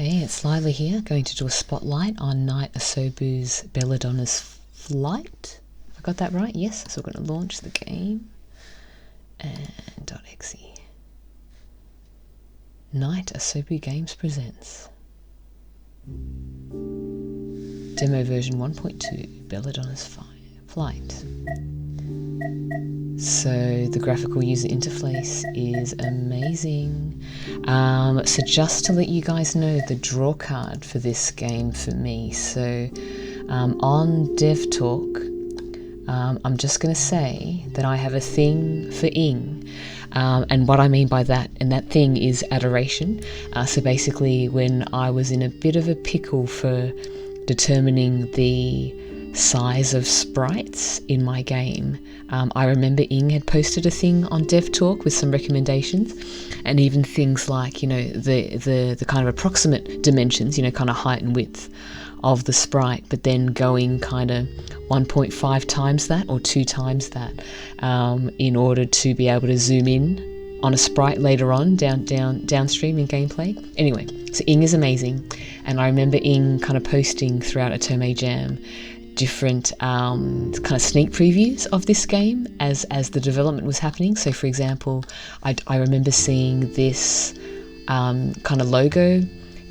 Hey, it's Lila here, going to do a spotlight on Knight Asobu's Belladonna's Flight. Have I got that right? Yes, so we're going to launch the game. And .exe. Knight Asobu Games presents Demo version 1.2, Belladonna's Flight. So the graphical user interface is amazing. So just to let you guys know, the draw card for this game for me. So on Dev Talk, I'm just going to say that I have a thing for ing. And what I mean by that, and that thing is adoration. So basically when I was in a bit of a pickle for determining the size of sprites in my game, I remember Ing had posted a thing on Dev Talk with some recommendations, and even things like, you know, the kind of approximate dimensions, you know, kind of height and width of the sprite, but then going kind of 1.5 times that or 2 times that in order to be able to zoom in on a sprite later on downstream in gameplay. Anyway, so Ing is amazing, and I remember Ing kind of posting throughout Otome Jam different kind of sneak previews of this game as the development was happening. So for example, I remember seeing this kind of logo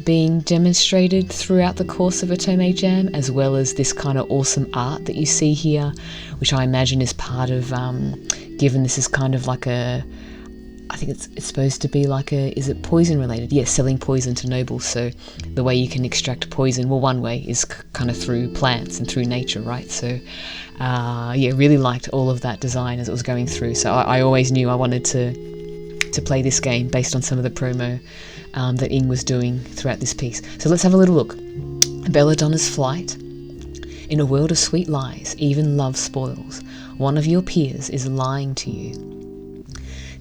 being demonstrated throughout the course of Otome Jam, as well as this kind of awesome art that you see here, which I imagine is part of, given this is kind of like a, I think it's supposed to be like a, is it poison related? Yes, selling poison to nobles. So the way you can extract poison, well, one way is kind of through plants and through nature, right? So yeah, really liked all of that design as it was going through. So I always knew I wanted to play this game based on some of the promo that Ing was doing throughout this piece. So let's have a little look. Belladonna's Flight. In a world of sweet lies, even love spoils. One of your peers is lying to you.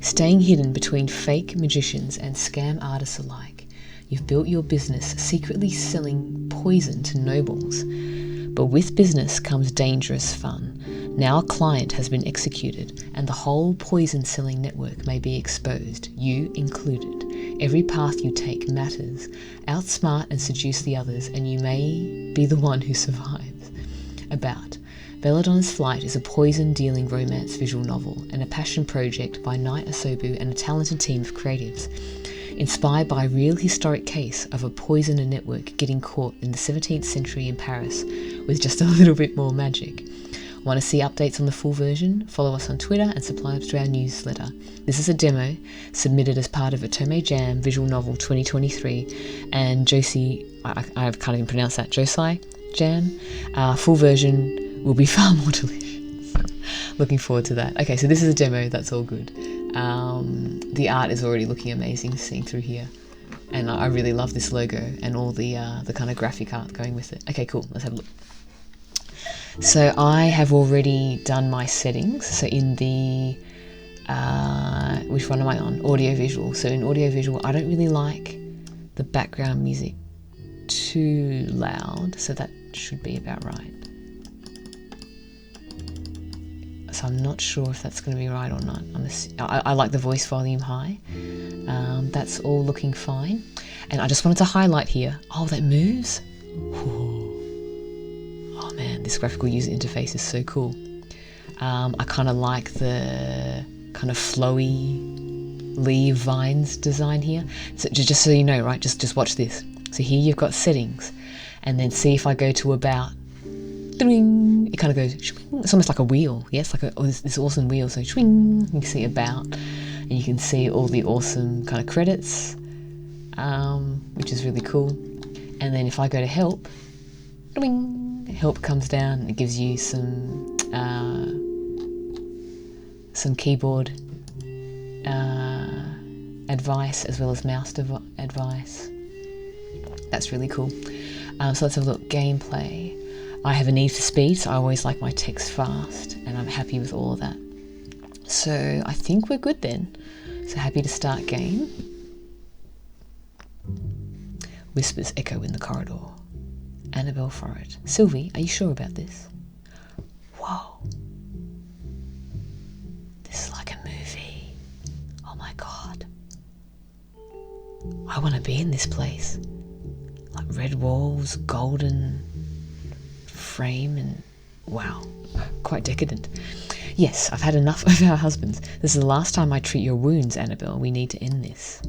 Staying hidden between fake magicians and scam artists alike, you've built your business secretly selling poison to nobles. But with business comes dangerous fun. Now a client has been executed, and the whole poison selling network may be exposed, you included. Every path you take matters. Outsmart and seduce the others, and you may be the one who survives. About Belladonna's Flight is a poison-dealing romance visual novel and a passion project by Knight Asobu and a talented team of creatives. Inspired by a real historic case of a poisoner network getting caught in the 17th century in Paris with just a little bit more magic. Want to see updates on the full version? Follow us on Twitter and subscribe to our newsletter. This is a demo submitted as part of Otome Jam Visual Novel 2023 and Josie, I can't even pronounce that, Josai Jam. Full version will be far more delicious. Looking forward to that. Okay, so this is a demo, that's all good. The art is already looking amazing seeing through here, and I really love this logo and all the kind of graphic art going with it. Okay, cool, let's have a look. So I have already done my settings. So in the which one am I on? Audio visual. So in audio visual, I don't really like the background music too loud, so that should be about right. So I'm not sure if that's going to be right or not. I like the voice volume high. That's all looking fine. And I just wanted to highlight here, oh, that moves. Oh man, this graphical user interface is so cool. I kind of like the kind of flowy leaf vines design here. So just so you know, right, just watch this. So here you've got settings, and then see if I go to about, it kind of goes, it's almost like a wheel. Yes, like this awesome wheel. So you can see about, and you can see all the awesome kind of credits, which is really cool. And then if I go to help, help comes down and it gives you some keyboard advice as well as mouse advice. That's really cool. So let's have a look. Gameplay. I have a need for speed, so I always like my text fast, and I'm happy with all of that. So I think we're good then. So happy to start game. Whispers echo in the corridor. Annabelle Forrett. Sylvie, are you sure about this? Whoa. This is like a movie. Oh my god. I want to be in this place. Like red walls, golden frame, and wow, quite decadent. Yes, I've had enough of our husbands. This is the last time I treat your wounds, Annabelle. We need to end this.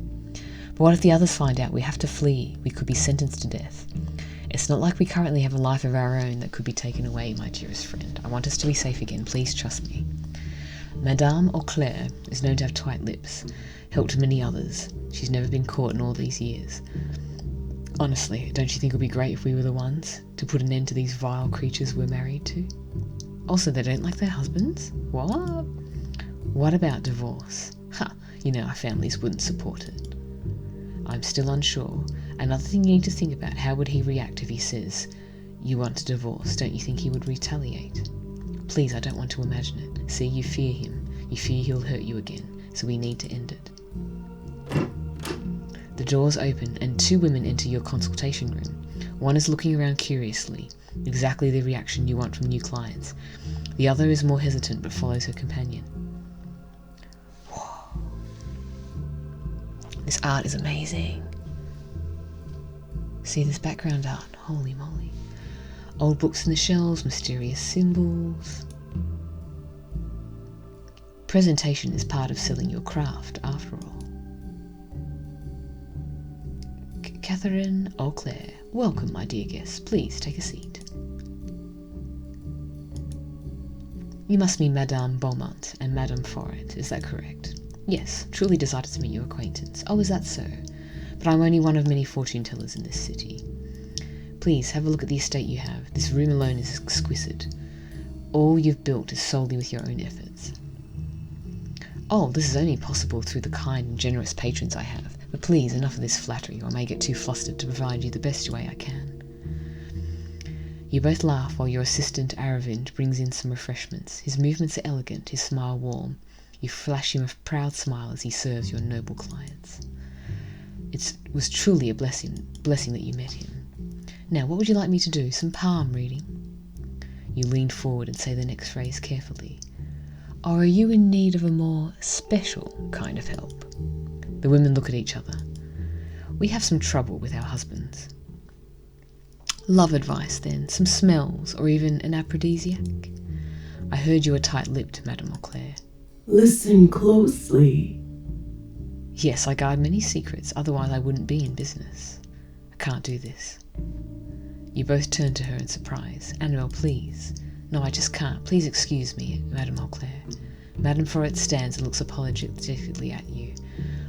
But what if the others find out? We have to flee. We could be sentenced to death. It's not like we currently have a life of our own that could be taken away, my dearest friend. I want us to be safe again. Please trust me. Madame Auclair is known to have tight lips, helped many others. She's never been caught in all these years. Honestly, don't you think it would be great if we were the ones to put an end to these vile creatures we're married to? Also, they don't like their husbands? What? What about divorce? Our families wouldn't support it. I'm still unsure. Another thing you need to think about, how would he react if he says, you want a divorce? Don't you think he would retaliate? Please, I don't want to imagine it. See, you fear him. You fear he'll hurt you again, so we need to end it. The doors open and 2 women enter your consultation room. One is looking around curiously, exactly the reaction you want from new clients. The other is more hesitant but follows her companion. Whoa. This art is amazing. See this background art? Holy moly. Old books in the shelves, mysterious symbols. Presentation is part of selling your craft, after all. Catherine Auclair, welcome, my dear guests. Please take a seat. You must mean Madame Beaumont and Madame Forret, is that correct? Yes, truly delighted to meet your acquaintance. Oh, is that so? But I'm only one of many fortune tellers in this city. Please, have a look at the estate you have. This room alone is exquisite. All you've built is solely with your own efforts. Oh, this is only possible through the kind and generous patrons I have. But please, enough of this flattery, or I may get too flustered to provide you the best way I can. You both laugh while your assistant Aravind brings in some refreshments. His movements are elegant, his smile warm. You flash him a proud smile as he serves your noble clients. It was truly a blessing that you met him. Now, what would you like me to do? Some palm reading? You lean forward and say the next phrase carefully. Or are you in need of a more special kind of help? The women look at each other. We have some trouble with our husbands. Love advice, then. Some smells, or even an aphrodisiac? I heard you were tight-lipped, Madame Auclair. Listen closely. Yes, I guard many secrets, otherwise I wouldn't be in business. I can't do this. You both turn to her in surprise. Annabelle, please. No, I just can't. Please excuse me, Madame Auclair. Madame Forret stands and looks apologetically at you.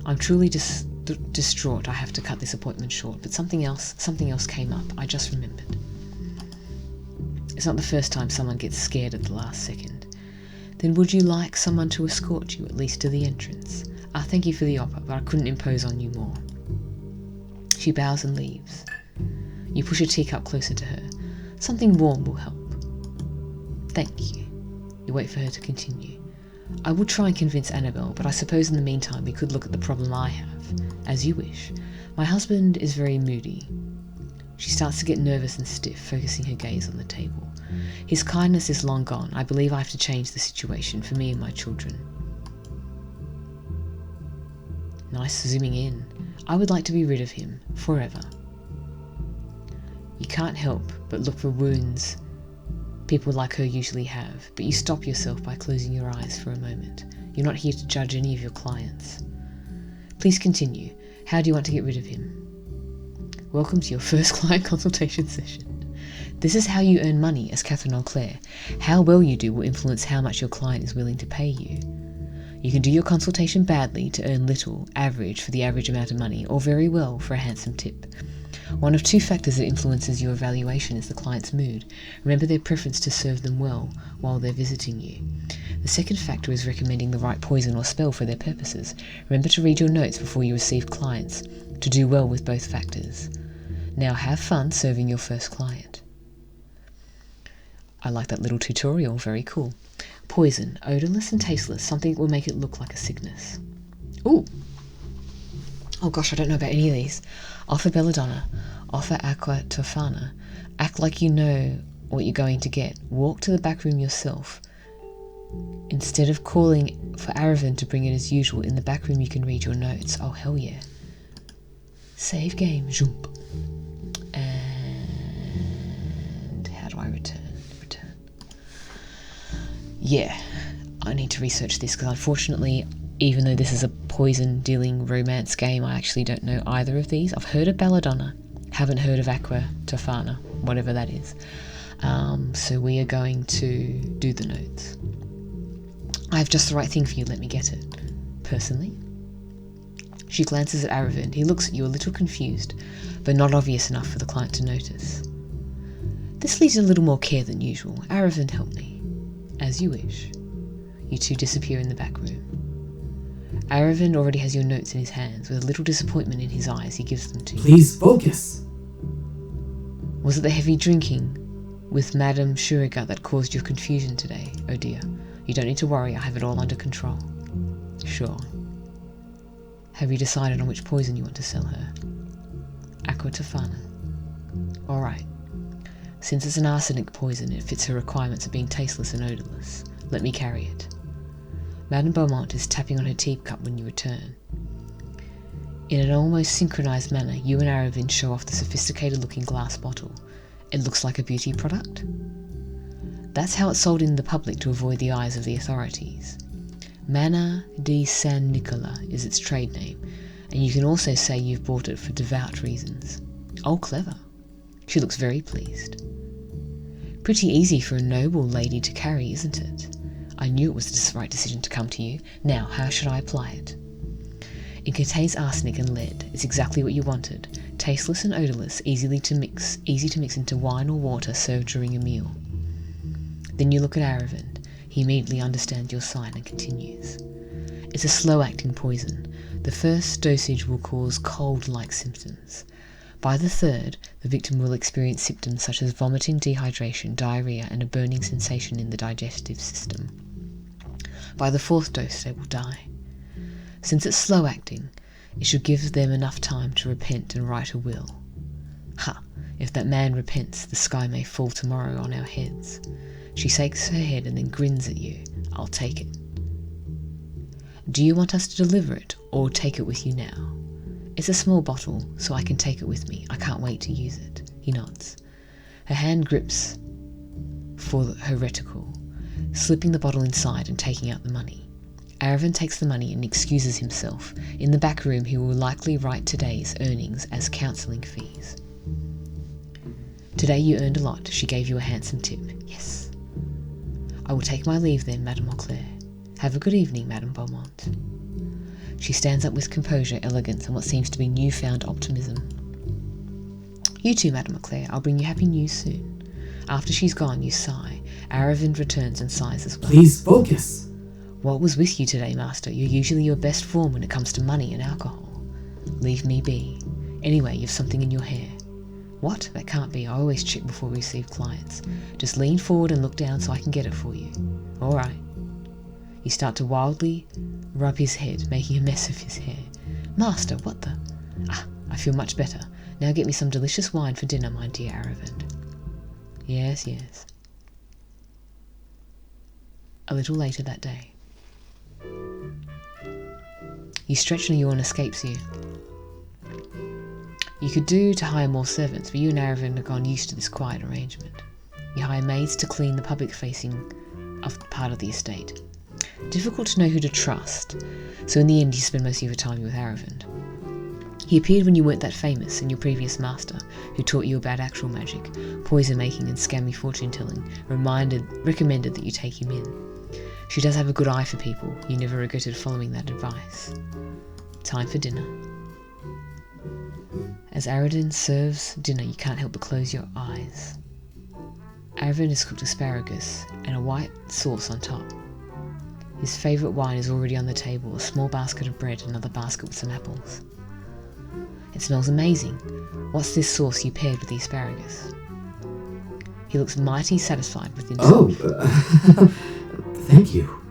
I'm truly distraught. I have to cut this appointment short, but something else came up. I just remembered. It's not the first time someone gets scared at the last second. Then would you like someone to escort you, at least to the entrance? Thank you for the offer, but I couldn't impose on you more. She bows and leaves. You push a teacup closer to her. Something warm will help. Thank you. You wait for her to continue. I would try and convince Annabelle, but I suppose in the meantime we could look at the problem I have, as you wish. My husband is very moody. She starts to get nervous and stiff, focusing her gaze on the table. His kindness is long gone. I believe I have to change the situation for me and my children. Nice zooming in. I would like to be rid of him, forever. You can't help but look for wounds people like her usually have, but you stop yourself by closing your eyes for a moment. You're not here to judge any of your clients. Please continue. How do you want to get rid of him? Welcome to your first client consultation session. This is how you earn money as Catherine Auclair. How well you do will influence how much your client is willing to pay you. You can do your consultation badly to earn little, average for the average amount of money, or very well for a handsome tip. One of 2 factors that influences your evaluation is the client's mood. Remember their preference to serve them well while they're visiting you. The second factor is recommending the right poison or spell for their purposes. Remember to read your notes before you receive clients, to do well with both factors. Now have fun serving your first client. I like that little tutorial, very cool. Poison, odorless and tasteless, something that will make it look like a sickness. Ooh! Oh gosh, I don't know about any of these. Offer Belladonn'a, offer Aqua Tofana. Act like you know what you're going to get. Walk to the back room yourself. Instead of calling for Aravind to bring it as usual, in the back room you can read your notes. Oh hell yeah. Save game. Jump. Yeah, I need to research this because unfortunately, even though this is a poison dealing romance game, I actually don't know either of these. I've heard of Belladonn'a, haven't heard of Aqua Tofana, whatever that is. So we are going to do the notes. I have just the right thing for you, let me get it. Personally. She glances at Aravind. He looks at you a little confused, but not obvious enough for the client to notice. This needs a little more care than usual. Aravind, help me. As you wish. You two disappear in the back room. Aravind already has your notes in his hands. With a little disappointment in his eyes, he gives them to you. Please focus. Was it the heavy drinking with Madame Shuriga that caused your confusion today? Oh dear. You don't need to worry, I have it all under control. Sure. Have you decided on which poison you want to sell her? Aqua Tofana. Alright. Since it's an arsenic poison, it fits her requirements of being tasteless and odourless. Let me carry it. Madame Beaumont is tapping on her teacup when you return. In an almost synchronised manner, you and Aravind show off the sophisticated-looking glass bottle. It looks like a beauty product? That's how it's sold in the public to avoid the eyes of the authorities. Mana di San Nicola is its trade name, and you can also say you've bought it for devout reasons. Oh, clever. She looks very pleased. Pretty easy for a noble lady to carry, isn't it? I knew it was the right decision to come to you. Now, how should I apply it? It contains arsenic and lead. It's exactly what you wanted. Tasteless and odourless, easy to mix into wine or water served during a meal. Then you look at Aravind. He immediately understands your sign and continues. It's a slow-acting poison. The first dosage will cause cold-like symptoms. By the third, the victim will experience symptoms such as vomiting, dehydration, diarrhea, and a burning sensation in the digestive system. By the fourth dose, they will die. Since it's slow-acting, it should give them enough time to repent and write a will. Ha! If that man repents, the sky may fall tomorrow on our heads. She shakes her head and then grins at you. I'll take it. Do you want us to deliver it, or take it with you now? It's a small bottle, so I can take it with me. I can't wait to use it. He nods. Her hand grips for her reticle, slipping the bottle inside and taking out the money. Aravind takes the money and excuses himself. In the back room, he will likely write today's earnings as counselling fees. Today you earned a lot. She gave you a handsome tip. Yes. I will take my leave then, Madame Auclair. Have a good evening, Madame Beaumont. She stands up with composure, elegance, and what seems to be newfound optimism. You too, Madame Auclair. I'll bring you happy news soon. After she's gone, you sigh. Aravind returns and sighs as well. Please focus. What was with you today, Master? You're usually your best form when it comes to money and alcohol. Leave me be. Anyway, you've something in your hair. What? That can't be. I always check before we receive clients. Just lean forward and look down so I can get it for you. All right. You start to wildly rub his head, making a mess of his hair. Master, what the? Ah, I feel much better. Now get me some delicious wine for dinner, my dear Aravind. Yes, yes. A little later that day. You stretch and a yawn escapes you. You could do to hire more servants, but you and Aravind have gone used to this quiet arrangement. You hire maids to clean the public-facing part of the estate. Difficult to know who to trust, so in the end you spend most of your time with Aravind. He appeared when you weren't that famous, and your previous master, who taught you about actual magic, poison making and scammy fortune-telling, recommended that you take him in. She does have a good eye for people. You never regretted following that advice. Time for dinner. As Aravind serves dinner, you can't help but close your eyes. Aravind has cooked asparagus and a white sauce on top. His favourite wine is already on the table, a small basket of bread and another basket with some apples. It smells amazing. What's this sauce you paired with the asparagus? He looks mighty satisfied with himself. Thank you.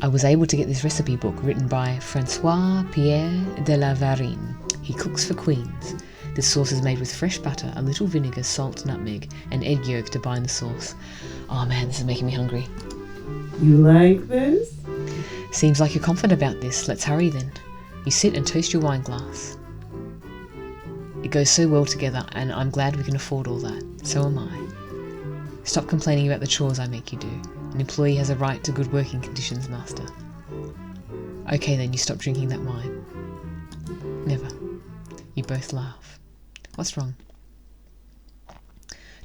I was able to get this recipe book written by Francois-Pierre de la Varine. He cooks for queens. This sauce is made with fresh butter, a little vinegar, salt, nutmeg, and egg yolk to bind the sauce. Oh man, this is making me hungry. You like this? Seems like you're confident about this. Let's hurry then. You sit and toast your wine glass. It goes so well together, and I'm glad we can afford all that. So am I. Stop complaining about the chores I make you do. An employee has a right to good working conditions, Master. Okay then, you stop drinking that wine. Never. You both laugh. What's wrong?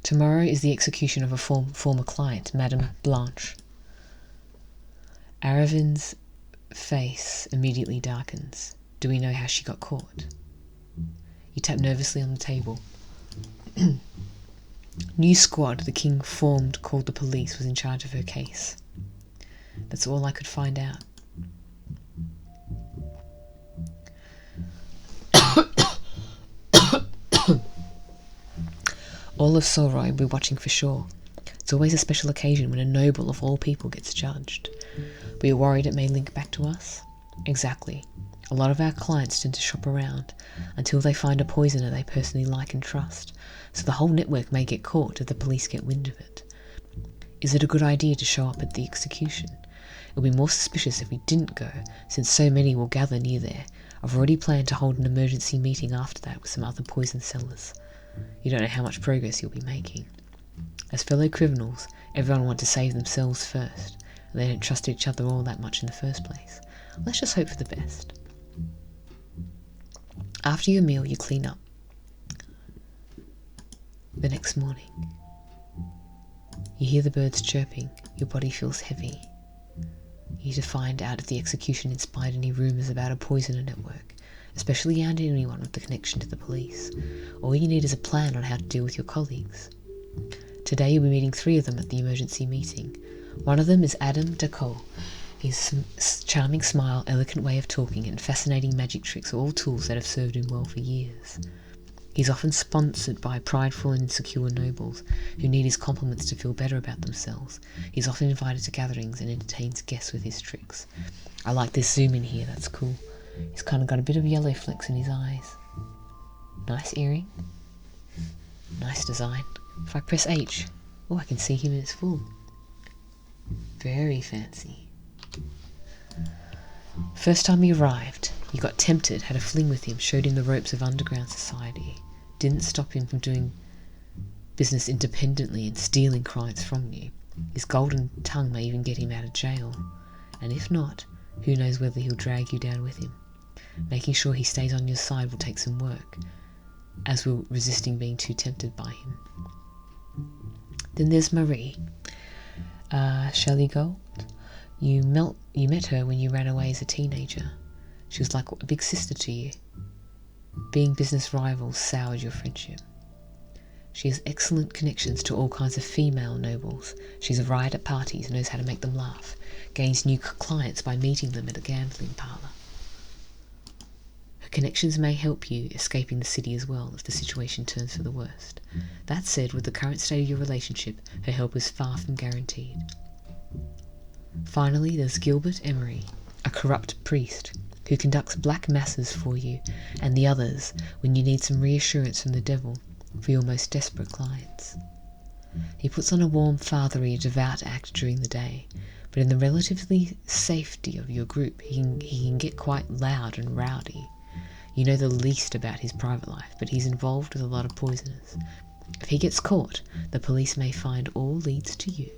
Tomorrow is the execution of a former client, Madame Blanche. Aravin's face immediately darkens. Do we know how she got caught? You tap nervously on the table. New squad the king formed called the police was in charge of her case. That's all I could find out. All of Solroy will be watching for sure. It's always a special occasion when a noble of all people gets judged. We are worried it may link back to us? Exactly. A lot of our clients tend to shop around until they find a poisoner they personally like and trust, so the whole network may get caught if the police get wind of it. Is it a good idea to show up at the execution? It will be more suspicious if we didn't go, since so many will gather near there. I've already planned to hold an emergency meeting after that with some other poison sellers. You don't know how much progress you'll be making. As fellow criminals, everyone wants to save themselves first, and they don't trust each other all that much in the first place. Let's just hope for the best. After your meal, you clean up. The next morning, you hear the birds chirping. Your body feels heavy. You need to find out if the execution inspired any rumours about a poisoner network, especially around anyone with the connection to the police. All you need is a plan on how to deal with your colleagues. Today you'll be meeting 3 of them at the emergency meeting. One of them is Adam Decole. His charming smile, elegant way of talking, and fascinating magic tricks are all tools that have served him well for years. He's often sponsored by prideful and insecure nobles who need his compliments to feel better about themselves. He's often invited to gatherings and entertains guests with his tricks. I like this zoom in here, that's cool. He's kind of got a bit of yellow flecks in his eyes. Nice earring. Nice design. If I press H, oh, I can see him in its full. Very fancy. First time he arrived, you got tempted, had a fling with him, showed him the ropes of underground society. Didn't stop him from doing business independently and stealing clients from you. His golden tongue may even get him out of jail. And if not, who knows whether he'll drag you down with him. Making sure he stays on your side will take some work, as will resisting being too tempted by him. Then there's Marie. Shelley Gold. You met her when you ran away as a teenager. She was like a big sister to you. Being business rivals soured your friendship. She has excellent connections to all kinds of female nobles. She's a riot at parties, knows how to make them laugh, gains new clients by meeting them at a gambling parlour. Her connections may help you escaping the city as well if the situation turns for the worst. That said, with the current state of your relationship, her help is far from guaranteed. Finally, there's Gilbert Emery, a corrupt priest who conducts black masses for you and the others when you need some reassurance from the devil for your most desperate clients. He puts on a warm, fatherly, devout act during the day, but in the relatively safety of your group, he can get quite loud and rowdy. You know the least about his private life, but he's involved with a lot of poisoners. If he gets caught, the police may find all leads to you.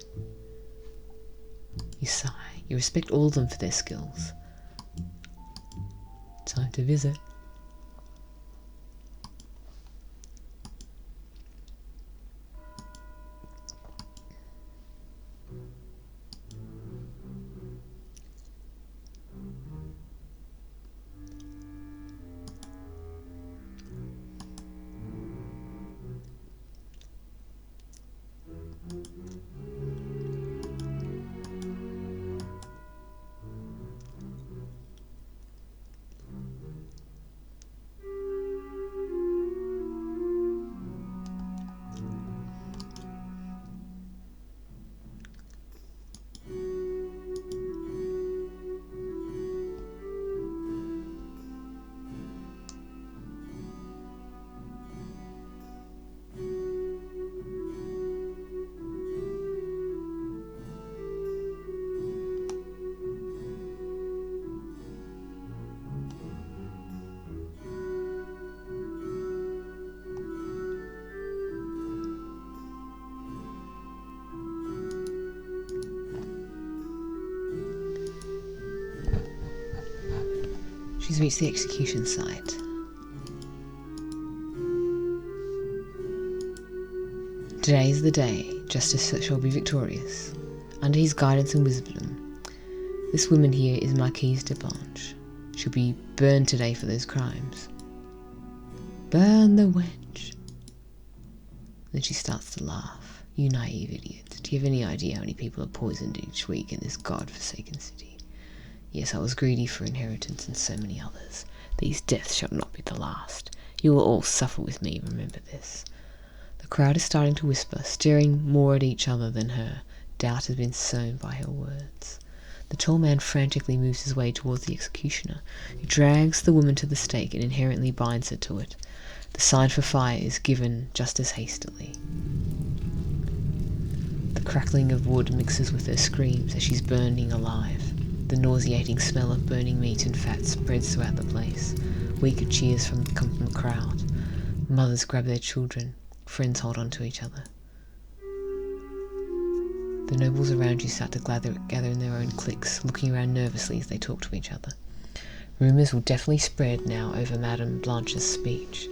You sigh. You respect all of them for their skills. Time to visit. reached the execution site. Today is the day. Justice shall be victorious. Under his guidance and wisdom, this woman here is Marquise de Blanche. She'll be burned today for those crimes. Burn the wench. Then she starts to laugh. You naive idiots. Do you have any idea how many people are poisoned each week in this god-forsaken city? Yes, I was greedy for inheritance and so many others. These deaths shall not be the last. You will all suffer with me, remember this. The crowd is starting to whisper, staring more at each other than her. Doubt has been sown by her words. The tall man frantically moves his way towards the executioner, who drags the woman to the stake and inherently binds her to it. The sign for fire is given just as hastily. The crackling of wood mixes with her screams as she's burning alive. The nauseating smell of burning meat and fat spreads throughout the place. Weaker cheers come from the crowd. Mothers grab their children. Friends hold on to each other. The nobles around you start to gather in their own cliques, looking around nervously as they talk to each other. Rumours will definitely spread now over Madame Blanche's speech.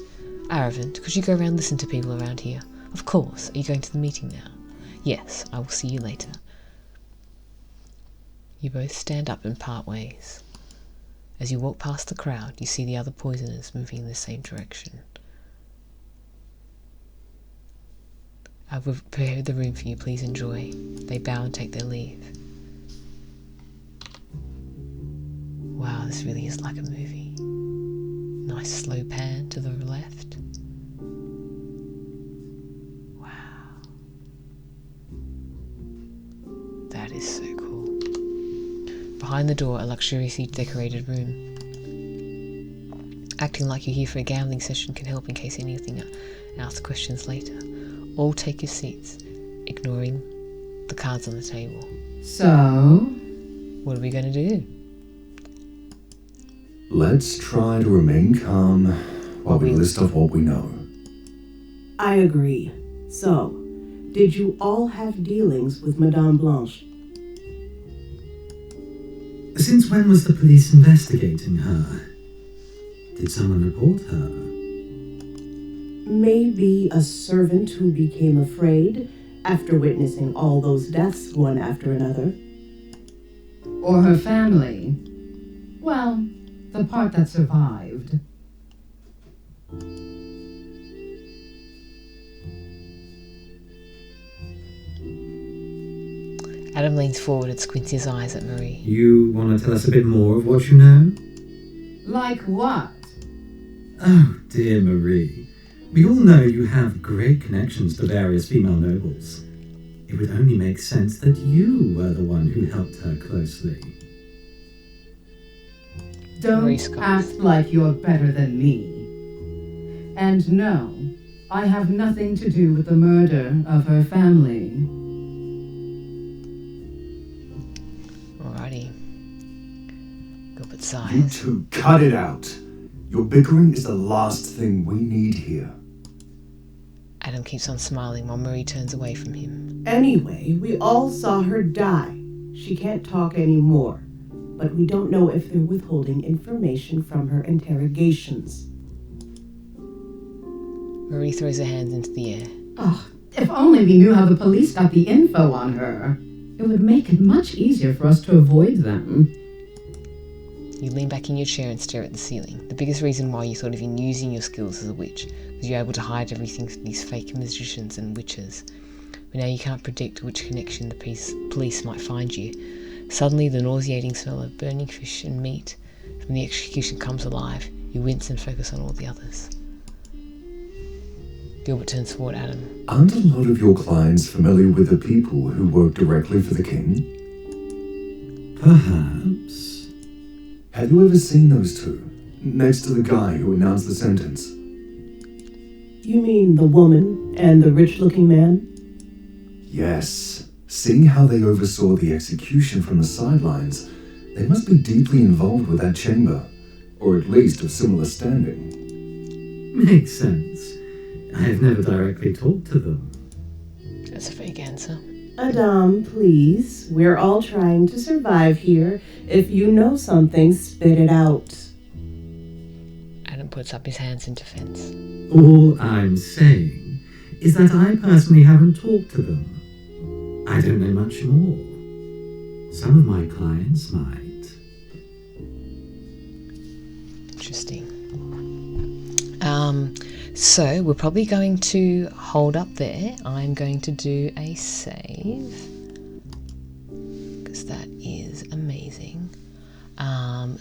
Aravant, could you go around and listen to people around here? Of course. Are you going to the meeting now? Yes, I will see you later. You both stand up and part ways. As you walk past the crowd, you see the other poisoners moving in the same direction. I will prepare the room for you, please enjoy. They bow and take their leave. Wow, this really is like a movie. Nice slow pan to the left. Wow. That is so cool. Behind the door, a luxuriously decorated room. Acting like you're here for a gambling session can help in case anything asks questions later. All take your seats, ignoring the cards on the table. So? What are we going to do? Let's try to remain calm while we list off what we know. I agree. So, did you all have dealings with Madame Blanche? Since when was the police investigating her? Did someone report her? Maybe a servant who became afraid after witnessing all those deaths one after another. Or her family. Well, the part that survived. Adam leans forward and squints his eyes at Marie. You want to tell us a bit more of what you know? Like what? Oh, dear Marie. We all know you have great connections to various female nobles. It would only make sense that you were the one who helped her closely. Don't act like you're better than me. And no, I have nothing to do with the murder of her family. Alrighty. Gilbert You sighs. two, cut it out. Your bickering is the last thing we need here. Adam keeps on smiling while Marie turns away from him. Anyway, we all saw her die. She can't talk anymore. But we don't know if they're withholding information from her interrogations. Marie throws her hands into the air. Oh, if only we knew how the police got the info on her. It would make it much easier for us to avoid them. You lean back in your chair and stare at the ceiling. The biggest reason why you thought of using your skills as a witch was you're able to hide everything from these fake magicians and witches. But now you can't predict which connection the police might find you. Suddenly the nauseating smell of burning fish and meat from the execution comes alive. You wince and focus on all the others. Gilbert turns toward Adam. Aren't a lot of your clients familiar with the people who work directly for the king? Perhaps. Have you ever seen those two, next to the guy who announced the sentence? You mean the woman and the rich-looking man? Yes. Seeing how they oversaw the execution from the sidelines, they must be deeply involved with that chamber, or at least of similar standing. Makes sense. I have never directly talked to them. That's a fake answer. Adam, please. We're all trying to survive here. If you know something, spit it out. puts up his hands in defense. All I'm saying is that I personally haven't talked to them. I don't know much more. Some of my clients might. Interesting. So we're probably going to hold up there. I'm going to do a save because that is amazing.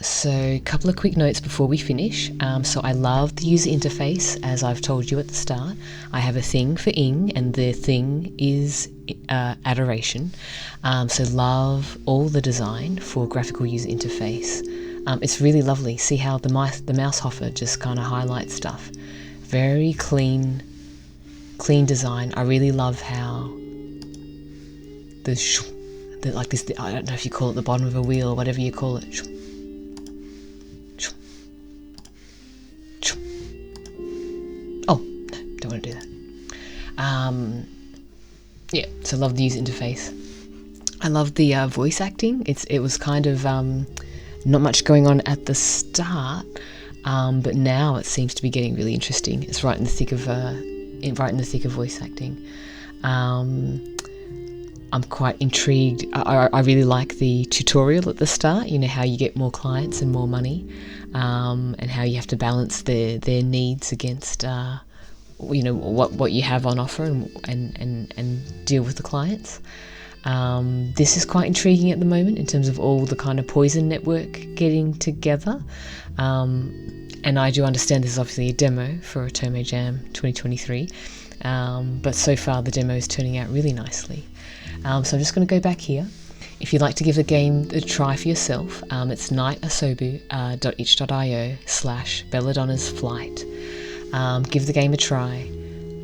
So a couple of quick notes before we finish. So I love the user interface, as I've told you at the start. I have a thing for ing, and the thing is adoration. So love all the design for graphical user interface. It's really lovely. See how the mouse hover just kind of highlights stuff. Very clean design. I really love how like this, I don't know if you call it the bottom of a wheel, whatever you call it. Oh, no, don't want to do that. Yeah, so love the user interface. I love the voice acting. It was kind of not much going on at the start, but now it seems to be getting really interesting. It's right in the thick of voice acting. I'm quite intrigued. I really like the tutorial at the start, you know, how you get more clients and more money, and how you have to balance their needs against you know, what you have on offer and deal with the clients. This is quite intriguing at the moment in terms of all the kind of poison network getting together. And I do understand this is obviously a demo for Otome Jam 2023, but so far the demo is turning out really nicely. So I'm just going to go back here. If you'd like to give the game a try for yourself, it's asobu.itch.io/Belladonna's Flight. Give the game a try.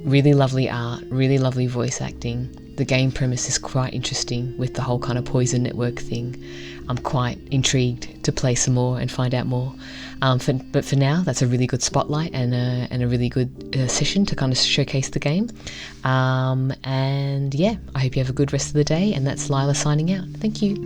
Really lovely art, really lovely voice acting. The game premise is quite interesting with the whole kind of poison network thing. I'm quite intrigued to play some more and find out more. But for now, that's a really good spotlight and a really good session to kind of showcase the game. And yeah, I hope you have a good rest of the day. And that's Lila signing out. Thank you.